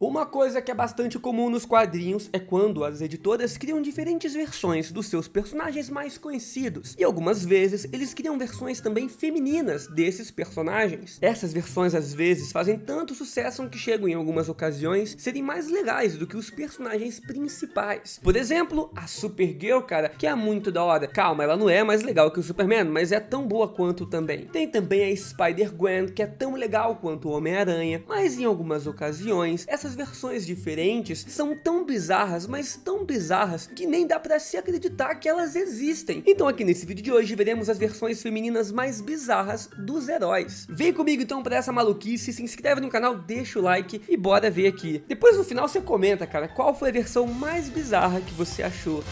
Uma coisa que é bastante comum nos quadrinhos é quando as editoras criam diferentes versões dos seus personagens mais conhecidos, e algumas vezes eles criam versões também femininas desses personagens. Essas versões às vezes fazem tanto sucesso que chegam em algumas ocasiões serem mais legais do que os personagens principais. Por exemplo, a Supergirl, cara, que é muito da hora. Calma, ela não é mais legal que o Superman, mas é tão boa quanto também. Tem também a Spider-Gwen, que é tão legal quanto o Homem-Aranha, mas em algumas ocasiões essas versões diferentes são tão bizarras, mas tão bizarras, que nem dá pra se acreditar que elas existem. Então aqui nesse vídeo de hoje veremos as versões femininas mais bizarras dos heróis. Vem comigo então pra essa maluquice, se inscreve no canal, deixa o like e bora ver aqui. Depois no final você comenta, cara, qual foi a versão mais bizarra que você achou.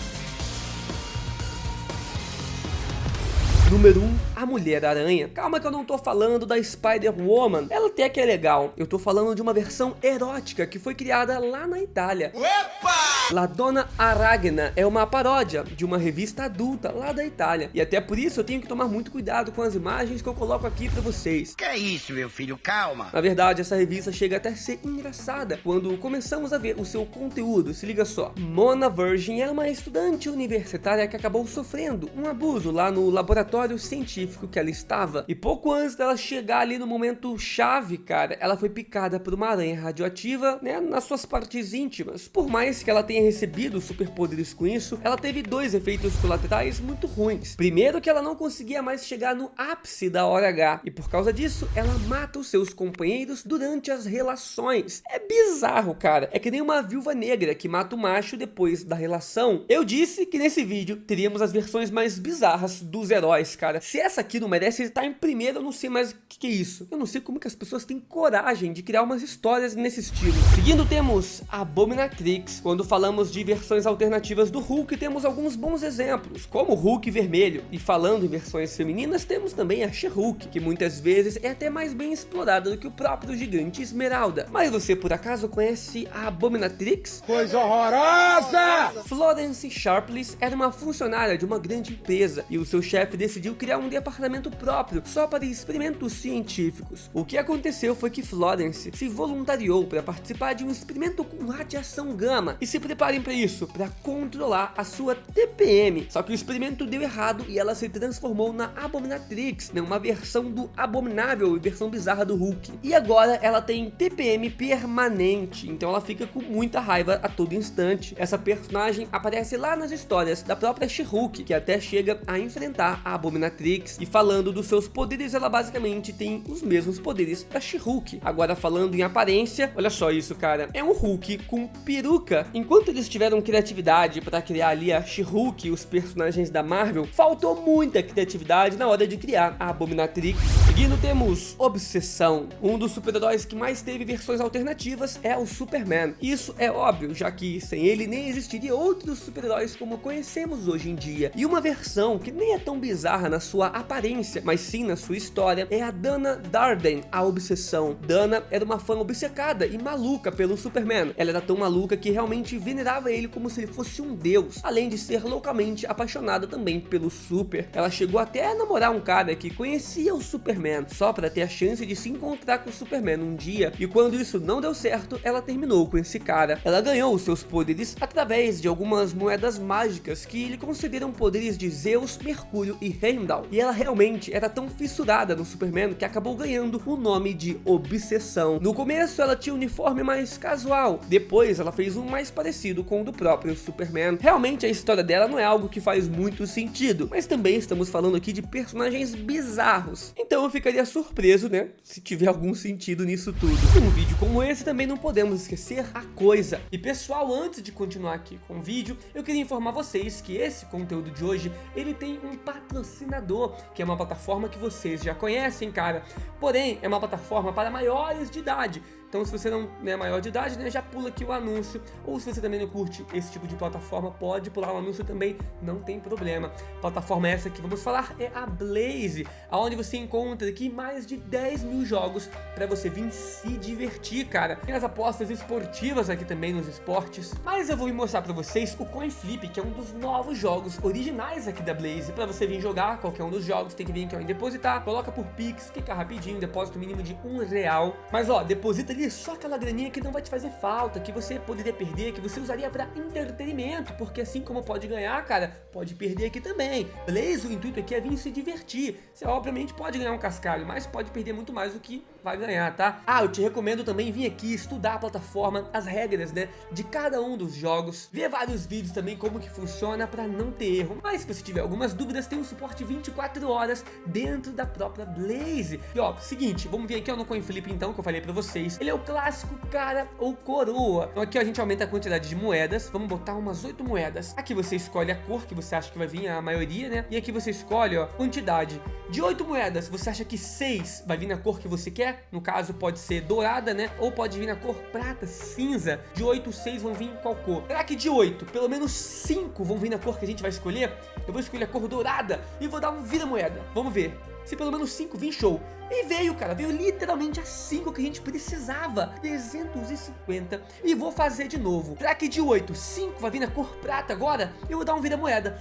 Número 1, a Mulher-Aranha. Calma que eu não tô falando da Spider-Woman, ela até que é legal. Eu tô falando de uma versão erótica que foi criada lá na Itália. Opa! La Donna Aragna é uma paródia de uma revista adulta lá da Itália. E até por isso eu tenho que tomar muito cuidado com as imagens que eu coloco aqui pra vocês. Que é isso, meu filho? Calma. Na verdade, essa revista chega até a ser engraçada quando começamos a ver o seu conteúdo. Se liga só. Mona Virgin é uma estudante universitária que acabou sofrendo um abuso lá no laboratório científico que ela estava, e pouco antes dela chegar ali no momento chave, cara, ela foi picada por uma aranha radioativa, né, nas suas partes íntimas. Por mais que ela tenha recebido superpoderes com isso, ela teve dois efeitos colaterais muito ruins. Primeiro, que ela não conseguia mais chegar no ápice da hora H, e por causa disso, ela mata os seus companheiros durante as relações. É bizarro, cara, é que nem uma viúva negra que mata o macho depois da relação. Eu disse que nesse vídeo teríamos as versões mais bizarras dos heróis, cara. Se essa aqui não merece estar em primeiro, eu não sei mais o que é isso. Eu não sei como que as pessoas têm coragem de criar umas histórias nesse estilo. Seguindo, temos a Abominatrix. Quando falamos de versões alternativas do Hulk, temos alguns bons exemplos, como o Hulk vermelho. E falando em versões femininas, temos também a She-Hulk, que muitas vezes é até mais bem explorada do que o próprio Gigante Esmeralda. Mas você por acaso conhece a Abominatrix? Coisa horrorosa! Florence Sharpless era uma funcionária de uma grande empresa, e o seu chefe decidiu criar um departamento próprio só para experimentos científicos. O que aconteceu foi que Florence se voluntariou para participar de um experimento com radiação gama, e se preparem para isso, para controlar a sua TPM. Só que o experimento deu errado e ela se transformou na Abominatrix, né, uma versão do abominável e versão bizarra do Hulk. E agora ela tem TPM permanente, então ela fica com muita raiva a todo instante. Essa personagem aparece lá nas histórias da própria She-Hulk, que até chega a enfrentar a Abominatrix, e falando dos seus poderes, ela basicamente tem os mesmos poderes da She-Hulk. Agora falando em aparência, olha só isso, cara, é um Hulk com peruca. Enquanto eles tiveram criatividade para criar ali a She-Hulk e os personagens da Marvel, faltou muita criatividade na hora de criar a Abominatrix. Seguindo, temos Obsessão. Um dos super-heróis que mais teve versões alternativas é o Superman. Isso é óbvio, já que sem ele nem existiria outros super-heróis como conhecemos hoje em dia. E uma versão que nem é tão bizarra na sua aparência, mas sim na sua história, é a Dana Darden, a Obsessão. Dana era uma fã obcecada e maluca pelo Superman. Ela era tão maluca que realmente venerava ele como se ele fosse um deus, além de ser loucamente apaixonada também pelo Super. Ela chegou até a namorar um cara que conhecia o Superman, só para ter a chance de se encontrar com o Superman um dia, e quando isso não deu certo, ela terminou com esse cara. Ela ganhou os seus poderes através de algumas moedas mágicas que lhe concederam poderes de Zeus, Mercúrio e Heimdall, e ela realmente era tão fissurada no Superman que acabou ganhando o nome de Obsessão. No começo ela tinha um uniforme mais casual, depois ela fez um mais parecido com o do próprio Superman. Realmente a história dela não é algo que faz muito sentido, mas também estamos falando aqui de personagens bizarros, então eu ficaria surpreso, né, se tiver algum sentido nisso tudo. Num vídeo como esse também não podemos esquecer a Coisa. E pessoal, antes de continuar aqui com o vídeo, eu queria informar vocês que esse conteúdo de hoje, ele tem um patrocinador, que é uma plataforma que vocês já conhecem, cara, porém é uma plataforma para maiores de idade. Então se você não é maior de idade, né, já pula aqui o anúncio, ou se você também não curte esse tipo de plataforma, pode pular o anúncio também, não tem problema. Plataforma essa que vamos falar é a Blaze, onde você encontra aqui mais de 10 mil jogos para você vir se divertir, cara. Tem as apostas esportivas aqui também nos esportes, mas eu vou mostrar para vocês o Coin Flip, que é um dos novos jogos originais aqui da Blaze. Para você vir jogar qualquer um dos jogos, tem que vir aqui em depositar, coloca por Pix, clica rapidinho, depósito mínimo de R$1. Mas ó, deposita ali ali só aquela graninha que não vai te fazer falta, que você poderia perder, que você usaria pra entretenimento, porque assim como pode ganhar, cara, pode perder aqui também. Blaze, o intuito aqui é vir se divertir. Você obviamente pode ganhar um cascalho, mas pode perder muito mais do que vai ganhar, tá? Ah, eu te recomendo também vir aqui estudar a plataforma, as regras, né, de cada um dos jogos, ver vários vídeos também como que funciona pra não ter erro. Mas se você tiver algumas dúvidas, tem um suporte 24 horas dentro da própria Blaze. E ó, seguinte, vamos ver aqui ó, no CoinFlip então, que eu falei pra vocês. Ele é o clássico cara ou coroa. Então aqui ó, a gente aumenta a quantidade de moedas, vamos botar umas 8 moedas. Aqui você escolhe a cor que você acha que vai vir a maioria, né? E aqui você escolhe ó, quantidade de 8 moedas. Você acha que 6 vai vir na cor que você quer? No caso pode ser dourada, né? Ou pode vir na cor prata, cinza. De 8, 6 vão vir em qual cor? Será que de 8, pelo menos 5 vão vir na cor que a gente vai escolher? Eu vou escolher a cor dourada e vou dar um vira-moeda. Vamos ver. Se pelo menos 5 vir, show. E veio, cara, veio literalmente as 5 que a gente precisava. 350. E vou fazer de novo. Será que de 8, 5 vai vir na cor prata agora? Eu vou dar um vira-moeda.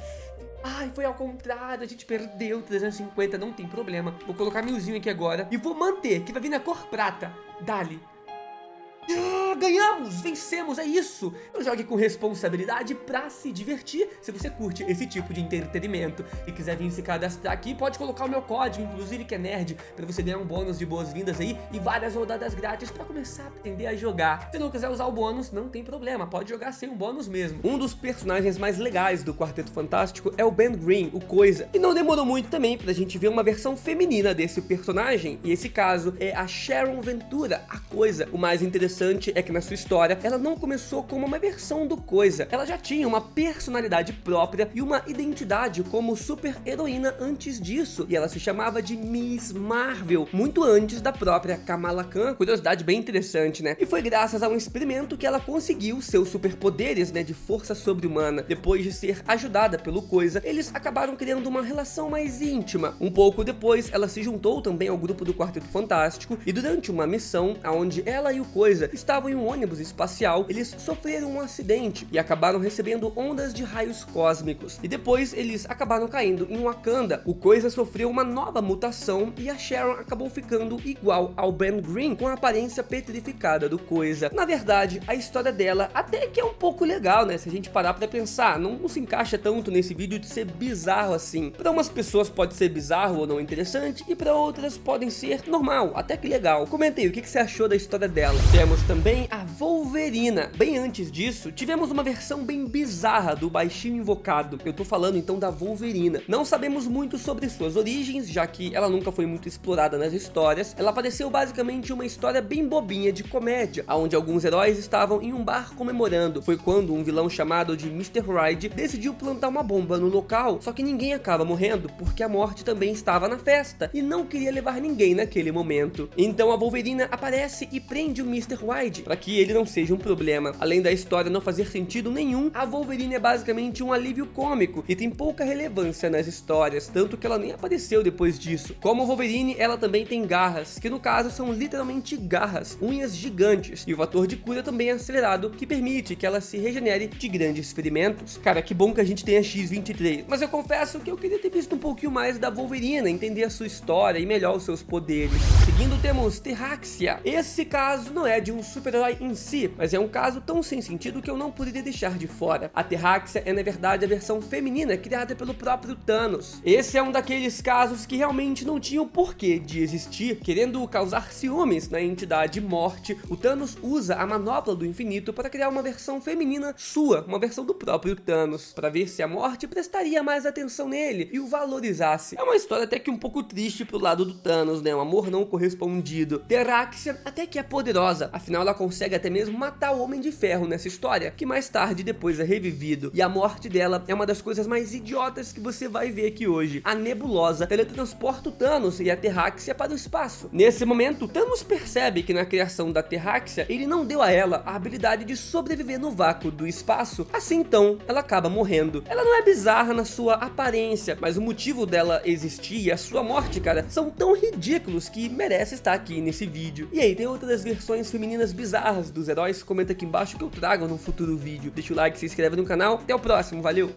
Ai, foi ao contrário, a gente perdeu 350, não tem problema. Vou colocar 1000zinho aqui agora e vou manter, que vai vir na cor prata. Dali. Ganhamos, vencemos, é isso. Eu jogue com responsabilidade pra se divertir. Se você curte esse tipo de entretenimento e quiser vir se cadastrar aqui, pode colocar o meu código, inclusive que é nerd, pra você ganhar um bônus de boas-vindas aí e várias rodadas grátis pra começar a aprender a jogar. Se não quiser usar o bônus, não tem problema, pode jogar sem um bônus mesmo. Um dos personagens mais legais do Quarteto Fantástico é o Ben Green, o Coisa. E não demorou muito também pra gente ver uma versão feminina desse personagem, e esse caso é a Sharon Ventura, a Coisa. O mais interessante é que na sua história, ela não começou como uma versão do Coisa. Ela já tinha uma personalidade própria e uma identidade como super heroína antes disso. E ela se chamava de Miss Marvel, muito antes da própria Kamala Khan. Curiosidade bem interessante, né? E foi graças a um experimento que ela conseguiu seus superpoderes, né, de força sobre-humana. Depois de ser ajudada pelo Coisa, eles acabaram criando uma relação mais íntima. Um pouco depois, ela se juntou também ao grupo do Quarteto Fantástico e durante uma missão, onde ela e o Coisa estavam em um ônibus espacial, eles sofreram um acidente e acabaram recebendo ondas de raios cósmicos. E depois eles acabaram caindo em Wakanda. O Coisa sofreu uma nova mutação e a Sharon acabou ficando igual ao Ben Green, com a aparência petrificada do Coisa. Na verdade, a história dela até que é um pouco legal, né? Se a gente parar pra pensar, não se encaixa tanto nesse vídeo de ser bizarro assim. Para umas pessoas pode ser bizarro ou não interessante, e para outras podem ser normal, até que legal. Comenta aí, o que você achou da história dela? Temos também a Wolverina. Bem antes disso, tivemos uma versão bem bizarra do baixinho invocado. Eu tô falando então da Wolverina. Não sabemos muito sobre suas origens, já que ela nunca foi muito explorada nas histórias. Ela apareceu basicamente em uma história bem bobinha de comédia, onde alguns heróis estavam em um bar comemorando. Foi quando um vilão chamado de Mr. Hyde decidiu plantar uma bomba no local, só que ninguém acaba morrendo, porque a morte também estava na festa e não queria levar ninguém naquele momento. Então a Wolverina aparece e prende o Mr. Hyde, para que ele não seja um problema. Além da história não fazer sentido nenhum, a Wolverine é basicamente um alívio cômico e tem pouca relevância nas histórias, tanto que ela nem apareceu depois disso. Como Wolverine, ela também tem garras, que no caso são literalmente garras, unhas gigantes, e o fator de cura também é acelerado, que permite que ela se regenere de grandes ferimentos. Cara, que bom que a gente tem a X-23, mas eu confesso que eu queria ter visto um pouquinho mais da Wolverine, entender a sua história e melhor os seus poderes. Seguindo, temos Terraxia. Esse caso não é de um super-herói em si, mas é um caso tão sem sentido que eu não poderia deixar de fora. A Terraxia é na verdade a versão feminina criada pelo próprio Thanos. Esse é um daqueles casos que realmente não tinham porquê de existir. Querendo causar ciúmes na entidade Morte, o Thanos usa a manopla do infinito para criar uma versão feminina sua, uma versão do próprio Thanos, para ver se a Morte prestaria mais atenção nele e o valorizasse. É uma história até que um pouco triste pro lado do Thanos, né? Um amor não correspondido. Terraxia até que é poderosa, afinal ela consegue até mesmo matar o Homem de Ferro nessa história, que mais tarde depois é revivido. E a morte dela é uma das coisas mais idiotas que você vai ver aqui hoje. A nebulosa teletransporta o Thanos e a Terraxia para o espaço. Nesse momento, Thanos percebe que na criação da Terraxia, ele não deu a ela a habilidade de sobreviver no vácuo do espaço. Assim então, ela acaba morrendo. Ela não é bizarra na sua aparência, mas o motivo dela existir e a sua morte, cara, são tão ridículos que merece estar aqui nesse vídeo. E aí, tem outras versões femininas bizarras dos heróis? Comenta aqui embaixo que eu trago no futuro vídeo. Deixa o like, se inscreve no canal. Até o próximo, valeu!